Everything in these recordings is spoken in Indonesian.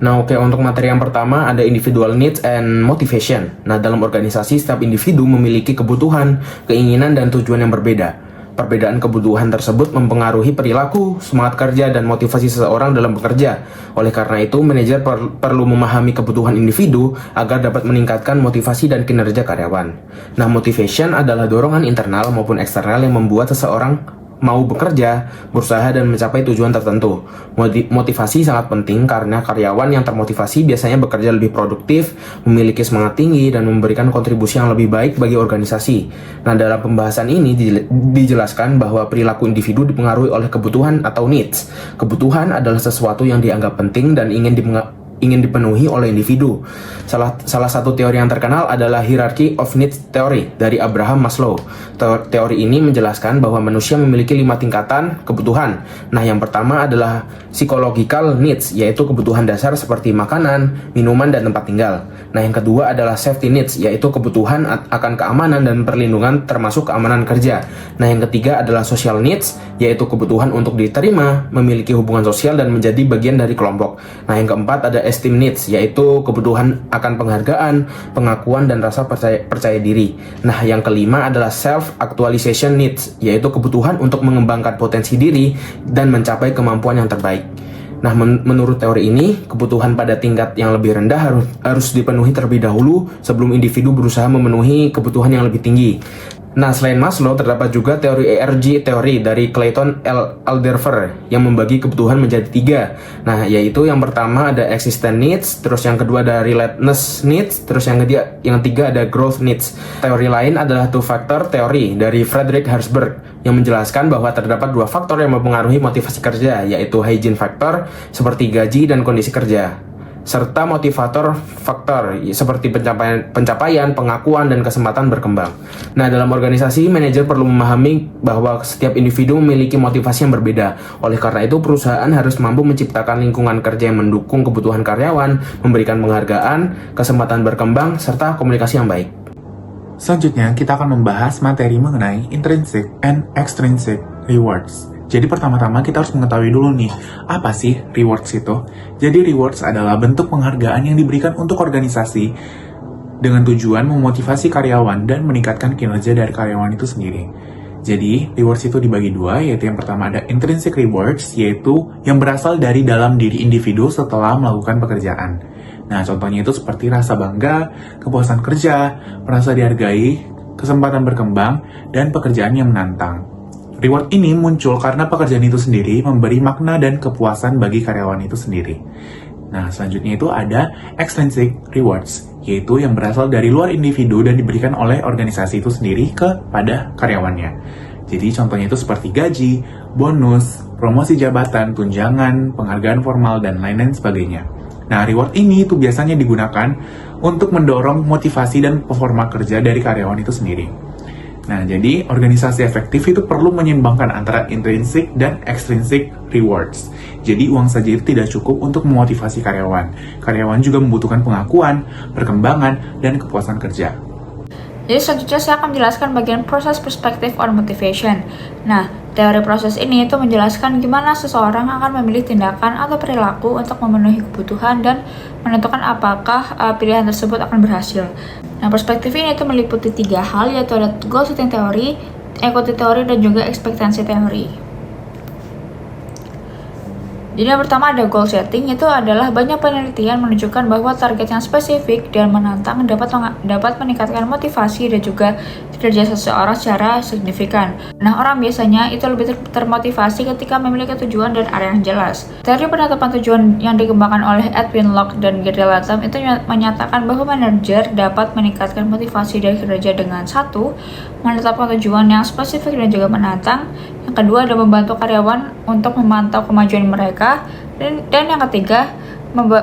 Nah, oke, untuk materi yang pertama ada individual needs and motivation. Nah, dalam organisasi setiap individu memiliki kebutuhan, keinginan, dan tujuan yang berbeda. Perbedaan kebutuhan tersebut mempengaruhi perilaku, semangat kerja, dan motivasi seseorang dalam bekerja. Oleh karena itu, manajer perlu memahami kebutuhan individu agar dapat meningkatkan motivasi dan kinerja karyawan. Nah, motivation adalah dorongan internal maupun eksternal yang membuat seseorang mau bekerja, berusaha, dan mencapai tujuan tertentu. Motivasi sangat penting karena karyawan yang termotivasi biasanya bekerja lebih produktif, memiliki semangat tinggi, dan memberikan kontribusi yang lebih baik bagi organisasi. Nah, dalam pembahasan ini dijelaskan bahwa perilaku individu dipengaruhi oleh kebutuhan atau needs. Kebutuhan adalah sesuatu yang dianggap penting dan ingin dipenuhi oleh individu. Salah satu teori yang terkenal adalah Hierarchy of Needs Theory dari Abraham Maslow. Teori ini menjelaskan bahwa manusia memiliki 5 tingkatan kebutuhan. Nah, yang pertama adalah psychological needs, yaitu kebutuhan dasar seperti makanan, minuman, dan tempat tinggal. Nah, yang kedua adalah safety needs, yaitu kebutuhan akan keamanan dan perlindungan termasuk keamanan kerja. Nah, yang ketiga adalah social needs, yaitu kebutuhan untuk diterima, memiliki hubungan sosial, dan menjadi bagian dari kelompok. Nah, yang keempat ada esteem needs, yaitu kebutuhan akan penghargaan, pengakuan, dan rasa percaya diri. Nah, yang kelima adalah self-actualization needs, yaitu kebutuhan untuk mengembangkan potensi diri dan mencapai kemampuan yang terbaik. Nah, menurut teori ini, kebutuhan pada tingkat yang lebih rendah harus dipenuhi terlebih dahulu sebelum individu berusaha memenuhi kebutuhan yang lebih tinggi. Nah, selain Maslow, terdapat juga teori ERG teori dari Clayton Alderfer yang membagi kebutuhan menjadi 3. Nah, yaitu yang pertama ada existence needs, terus yang kedua ada relatedness needs, terus yang ketiga ada growth needs. Teori lain adalah two-factor teori dari Frederick Herzberg yang menjelaskan bahwa terdapat 2 faktor yang mempengaruhi motivasi kerja, yaitu hygiene factor seperti gaji dan kondisi kerja, serta motivator faktor seperti pencapaian, pengakuan, dan kesempatan berkembang. Nah, dalam organisasi, manajer perlu memahami bahwa setiap individu memiliki motivasi yang berbeda. Oleh karena itu, perusahaan harus mampu menciptakan lingkungan kerja yang mendukung kebutuhan karyawan, memberikan penghargaan, kesempatan berkembang, serta komunikasi yang baik. Selanjutnya, kita akan membahas materi mengenai intrinsic and extrinsic rewards. Jadi pertama-tama kita harus mengetahui dulu nih, apa sih rewards itu? Jadi rewards adalah bentuk penghargaan yang diberikan untuk organisasi dengan tujuan memotivasi karyawan dan meningkatkan kinerja dari karyawan itu sendiri. Jadi rewards itu dibagi 2, yaitu yang pertama ada intrinsic rewards, yaitu yang berasal dari dalam diri individu setelah melakukan pekerjaan. Nah, contohnya itu seperti rasa bangga, kepuasan kerja, merasa dihargai, kesempatan berkembang, dan pekerjaan yang menantang. Reward ini muncul karena pekerjaan itu sendiri memberi makna dan kepuasan bagi karyawan itu sendiri. Nah, selanjutnya itu ada extrinsic rewards, yaitu yang berasal dari luar individu dan diberikan oleh organisasi itu sendiri kepada karyawannya. Jadi contohnya itu seperti gaji, bonus, promosi jabatan, tunjangan, penghargaan formal, dan lain-lain sebagainya. Nah, reward ini itu biasanya digunakan untuk mendorong motivasi dan performa kerja dari karyawan itu sendiri. Nah, jadi organisasi efektif itu perlu menyeimbangkan antara intrinsic dan extrinsic rewards. Jadi uang saja itu tidak cukup untuk memotivasi karyawan. Karyawan juga membutuhkan pengakuan, perkembangan, dan kepuasan kerja. Jadi selanjutnya saya akan menjelaskan bagian proses perspective on motivation. Nah, teori proses ini itu menjelaskan gimana seseorang akan memilih tindakan atau perilaku untuk memenuhi kebutuhan dan menentukan apakah pilihan tersebut akan berhasil. Nah, perspektif ini itu meliputi 3 hal, yaitu ada goal setting teori, equity teori, dan juga ekspektansi teori. Jadi yang pertama ada goal setting, itu adalah banyak penelitian menunjukkan bahwa target yang spesifik dan menantang dapat meningkatkan motivasi dan juga kinerja seseorang secara signifikan. Nah, orang biasanya itu lebih termotivasi ketika memiliki tujuan dan area yang jelas. Teori penetapan tujuan yang dikembangkan oleh Edwin Locke dan Gary Latham itu menyatakan bahwa manajer dapat meningkatkan motivasi dan kinerja dengan 1. Menetapkan tujuan yang spesifik dan juga menantang. Yang kedua adalah membantu karyawan untuk memantau kemajuan mereka. Dan yang ketiga,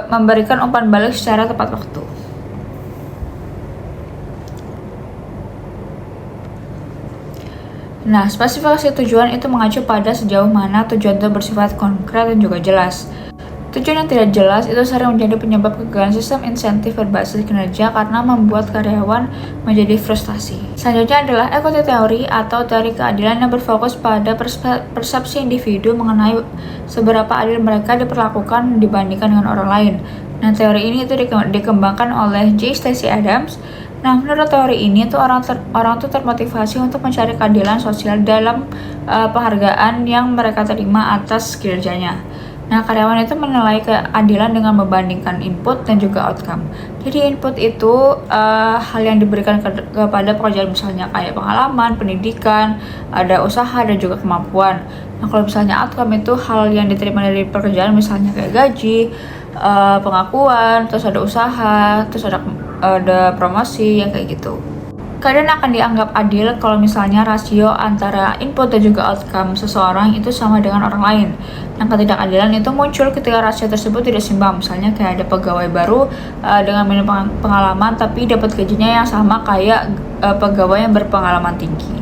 memberikan umpan balik secara tepat waktu. Nah, spesifikasi tujuan itu mengacu pada sejauh mana tujuan itu bersifat konkret dan juga jelas. Tujuan yang tidak jelas itu sering menjadi penyebab kegagalan sistem insentif berbasis kinerja karena membuat karyawan menjadi frustasi. Selanjutnya adalah equity teori atau teori keadilan yang berfokus pada persepsi individu mengenai seberapa adil mereka diperlakukan dibandingkan dengan orang lain. Nah, teori ini itu dikembangkan oleh J. Stacey Adams. Nah, menurut teori ini tuh orang tuh termotivasi untuk mencari keadilan sosial dalam penghargaan yang mereka terima atas kinerjanya. Nah, karyawan itu menilai keadilan dengan membandingkan input dan juga outcome. Jadi input itu hal yang diberikan kepada pekerjaan, misalnya kayak pengalaman, pendidikan, ada usaha dan juga kemampuan. Nah, kalau misalnya outcome itu hal yang diterima dari pekerjaan, misalnya kayak gaji, pengakuan, terus ada usaha, terus ada promosi yang kayak gitu. Keadaan akan dianggap adil kalau misalnya rasio antara input dan juga outcome seseorang itu sama dengan orang lain. Yang ketidakadilan itu muncul ketika rasio tersebut tidak seimbang. Misalnya kayak ada pegawai baru dengan minim pengalaman tapi dapat gajinya yang sama kayak pegawai yang berpengalaman tinggi.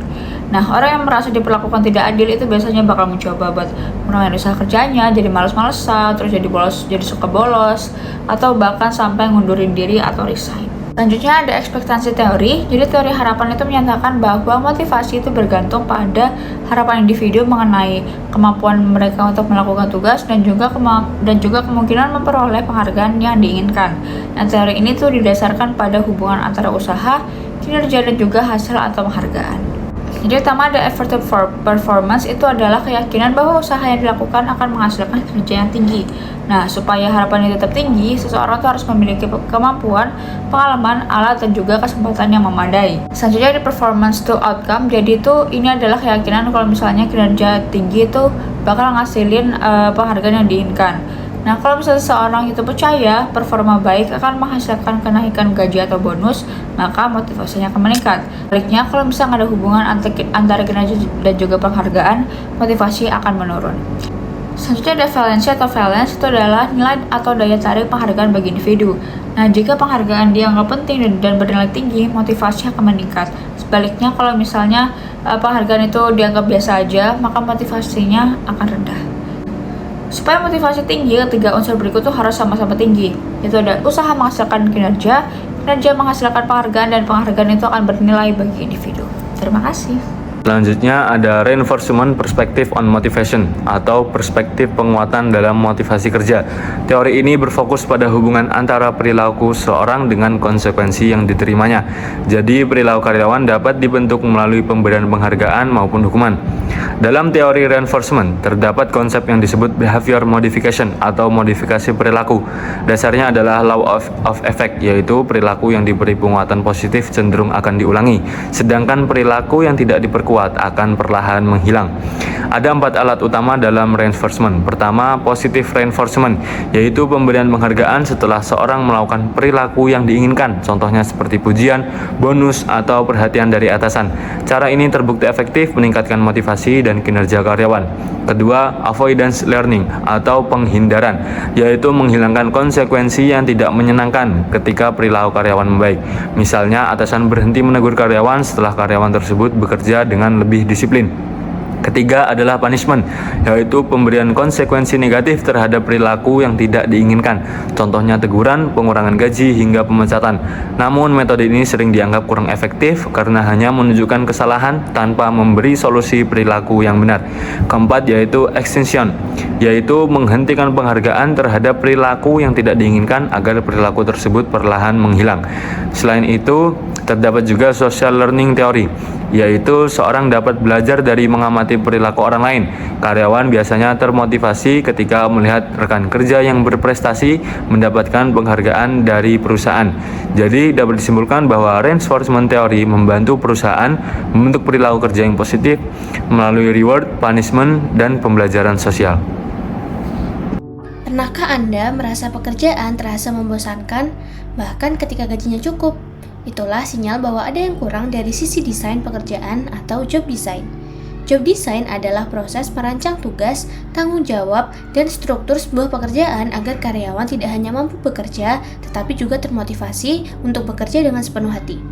Nah, orang yang merasa diperlakukan tidak adil itu biasanya bakal mencoba buat mengurangi usaha kerjanya, jadi malas-malesan, terus jadi suka bolos, atau bahkan sampai ngundurin diri atau resign. Selanjutnya ada ekspektasi teori. Jadi teori harapan itu menyatakan bahwa motivasi itu bergantung pada harapan individu mengenai kemampuan mereka untuk melakukan tugas dan juga kemungkinan memperoleh penghargaan yang diinginkan. Nah, teori ini tuh didasarkan pada hubungan antara usaha, kinerja dan juga hasil atau penghargaan. Jadi utama ada effective performance itu adalah keyakinan bahwa usaha yang dilakukan akan menghasilkan kinerja yang tinggi. Nah, supaya harapan ini tetap tinggi, seseorang itu harus memiliki kemampuan, pengalaman, alat, dan juga kesempatan yang memadai. Selanjutnya ada performance to outcome. Jadi ini adalah keyakinan kalau misalnya kinerja tinggi itu bakal ngasilin penghargaan yang diinginkan. Nah, kalau misalnya seseorang itu percaya performa baik akan menghasilkan kenaikan gaji atau bonus, maka motivasinya akan meningkat. Sebaliknya, kalau misalnya ada hubungan antara kinerja dan juga penghargaan, motivasi akan menurun. Selanjutnya ada valensi atau valence, itu adalah nilai atau daya tarik penghargaan bagi individu. Nah, jika penghargaan dianggap penting dan bernilai tinggi, motivasi akan meningkat. Sebaliknya, kalau misalnya penghargaan itu dianggap biasa aja, maka motivasinya akan rendah. Supaya motivasi tinggi, ketiga unsur berikut itu harus sama-sama tinggi. Itu ada usaha menghasilkan kinerja menghasilkan penghargaan, dan penghargaan itu akan bernilai bagi individu. Terima kasih. Selanjutnya ada reinforcement perspective on motivation atau perspektif penguatan dalam motivasi kerja. Teori ini berfokus pada hubungan antara perilaku seorang dengan konsekuensi yang diterimanya. Jadi perilaku karyawan dapat dibentuk melalui pemberian penghargaan maupun hukuman. Dalam teori reinforcement terdapat konsep yang disebut behavior modification atau modifikasi perilaku. Dasarnya adalah law of effect, yaitu perilaku yang diberi penguatan positif cenderung akan diulangi, sedangkan perilaku yang tidak diperkuat akan perlahan menghilang. Ada 4 alat utama dalam reinforcement. Pertama, positive reinforcement, yaitu pemberian penghargaan setelah seorang melakukan perilaku yang diinginkan, contohnya seperti pujian, bonus, atau perhatian dari atasan. Cara ini terbukti efektif meningkatkan motivasi dan kinerja karyawan. Kedua, avoidance learning atau penghindaran, yaitu menghilangkan konsekuensi yang tidak menyenangkan ketika perilaku karyawan membaik. Misalnya, atasan berhenti menegur karyawan setelah karyawan tersebut bekerja dengan lebih disiplin. Ketiga adalah punishment, yaitu pemberian konsekuensi negatif terhadap perilaku yang tidak diinginkan, contohnya teguran, pengurangan gaji, hingga pemecatan. Namun metode ini sering dianggap kurang efektif karena hanya menunjukkan kesalahan tanpa memberi solusi perilaku yang benar. Keempat yaitu extinction, yaitu menghentikan penghargaan terhadap perilaku yang tidak diinginkan agar perilaku tersebut perlahan menghilang. Selain itu, terdapat juga social learning theory, yaitu seorang dapat belajar dari mengamati perilaku orang lain. Karyawan biasanya termotivasi ketika melihat rekan kerja yang berprestasi mendapatkan penghargaan dari perusahaan. Jadi dapat disimpulkan bahwa reinforcement theory membantu perusahaan membentuk perilaku kerja yang positif melalui reward, punishment, dan pembelajaran sosial. Pernahkah Anda merasa pekerjaan terasa membosankan, bahkan ketika gajinya cukup? Itulah sinyal bahwa ada yang kurang dari sisi desain pekerjaan atau job design. Job design adalah proses merancang tugas, tanggung jawab, dan struktur sebuah pekerjaan agar karyawan tidak hanya mampu bekerja, tetapi juga termotivasi untuk bekerja dengan sepenuh hati.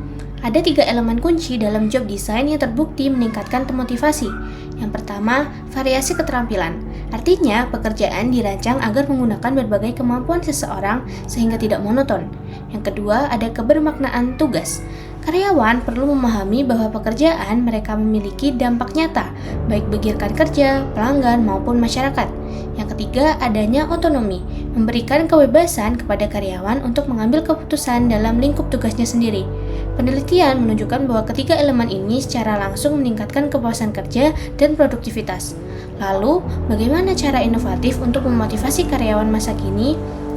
Ada 3 elemen kunci dalam job design yang terbukti meningkatkan motivasi. Yang pertama, variasi keterampilan. Artinya, pekerjaan dirancang agar menggunakan berbagai kemampuan seseorang sehingga tidak monoton. Yang kedua, ada kebermaknaan tugas. Karyawan perlu memahami bahwa pekerjaan mereka memiliki dampak nyata, baik bagi rekan kerja, pelanggan, maupun masyarakat. Yang ketiga, adanya otonomi. memberikan kebebasan kepada karyawan untuk mengambil keputusan dalam lingkup tugasnya sendiri. Penelitian menunjukkan bahwa ketiga elemen ini secara langsung meningkatkan kepuasan kerja dan produktivitas. Lalu, bagaimana cara inovatif untuk memotivasi karyawan masa kini?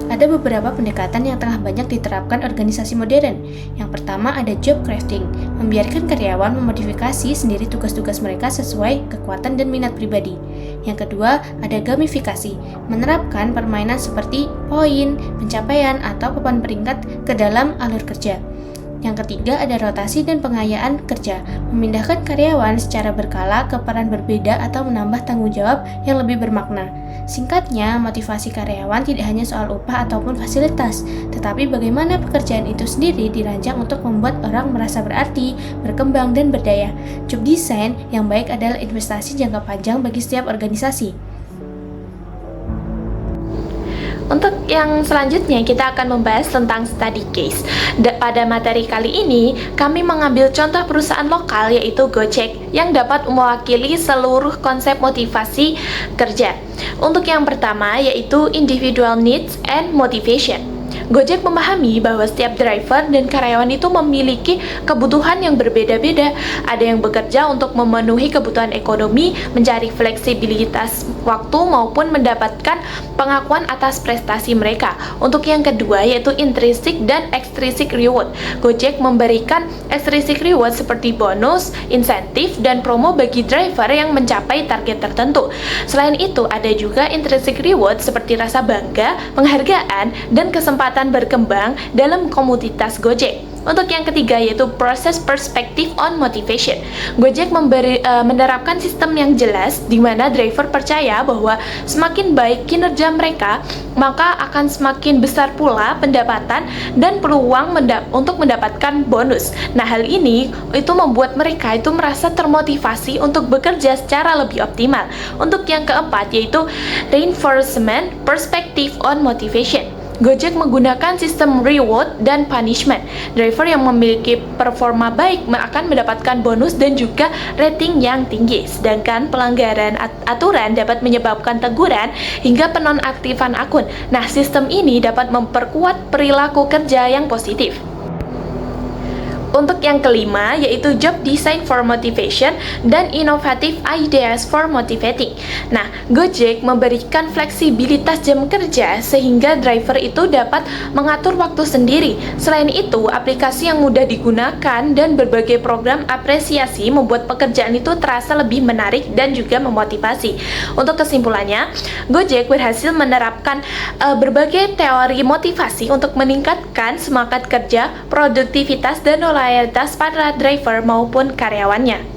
Ada beberapa pendekatan yang tengah banyak diterapkan organisasi modern. Yang pertama ada job crafting, membiarkan karyawan memodifikasi sendiri tugas-tugas mereka sesuai kekuatan dan minat pribadi. Yang kedua ada gamifikasi, menerapkan permainan seperti poin, pencapaian, atau papan peringkat ke dalam alur kerja. Yang ketiga ada rotasi dan pengayaan kerja, memindahkan karyawan secara berkala ke peran berbeda atau menambah tanggung jawab yang lebih bermakna. Singkatnya, motivasi karyawan tidak hanya soal upah ataupun fasilitas, tetapi bagaimana pekerjaan itu sendiri dirancang untuk membuat orang merasa berarti, berkembang, dan berdaya. Job design yang baik adalah investasi jangka panjang bagi setiap organisasi. Untuk yang selanjutnya kita akan membahas tentang study case. Pada materi kali ini, kami mengambil contoh perusahaan lokal yaitu Gojek yang dapat mewakili seluruh konsep motivasi kerja. Untuk yang pertama yaitu individual needs and motivation. Gojek memahami bahwa setiap driver dan karyawan itu memiliki kebutuhan yang berbeda-beda. Ada yang bekerja untuk memenuhi kebutuhan ekonomi, mencari fleksibilitas waktu, maupun mendapatkan pengakuan atas prestasi mereka. Untuk yang kedua yaitu intrinsic dan extrinsic reward. Gojek memberikan extrinsic reward seperti bonus, insentif, dan promo bagi driver yang mencapai target tertentu. Selain itu, ada juga intrinsic reward seperti rasa bangga, penghargaan, dan kesempatan berkembang dalam komunitas Gojek. Untuk yang ketiga yaitu proses perspective on motivation. Gojek menerapkan sistem yang jelas di mana driver percaya bahwa semakin baik kinerja mereka, maka akan semakin besar pula pendapatan dan peluang untuk mendapatkan bonus. Nah, hal ini itu membuat mereka itu merasa termotivasi untuk bekerja secara lebih optimal. Untuk yang keempat yaitu reinforcement perspective on motivation. Gojek menggunakan sistem reward dan punishment. Driver yang memiliki performa baik akan mendapatkan bonus dan juga rating yang tinggi, sedangkan pelanggaran aturan dapat menyebabkan teguran hingga penonaktifan akun. Nah, sistem ini dapat memperkuat perilaku kerja yang positif. Untuk yang kelima yaitu job design for motivation dan innovative ideas for motivating. Nah, Gojek memberikan fleksibilitas jam kerja sehingga driver itu dapat mengatur waktu sendiri. Selain itu, aplikasi yang mudah digunakan dan berbagai program apresiasi membuat pekerjaan itu terasa lebih menarik dan juga memotivasi. Untuk kesimpulannya, Gojek berhasil menerapkan berbagai teori motivasi untuk meningkatkan semangat kerja, produktivitas, dan loyalitas para driver maupun karyawannya.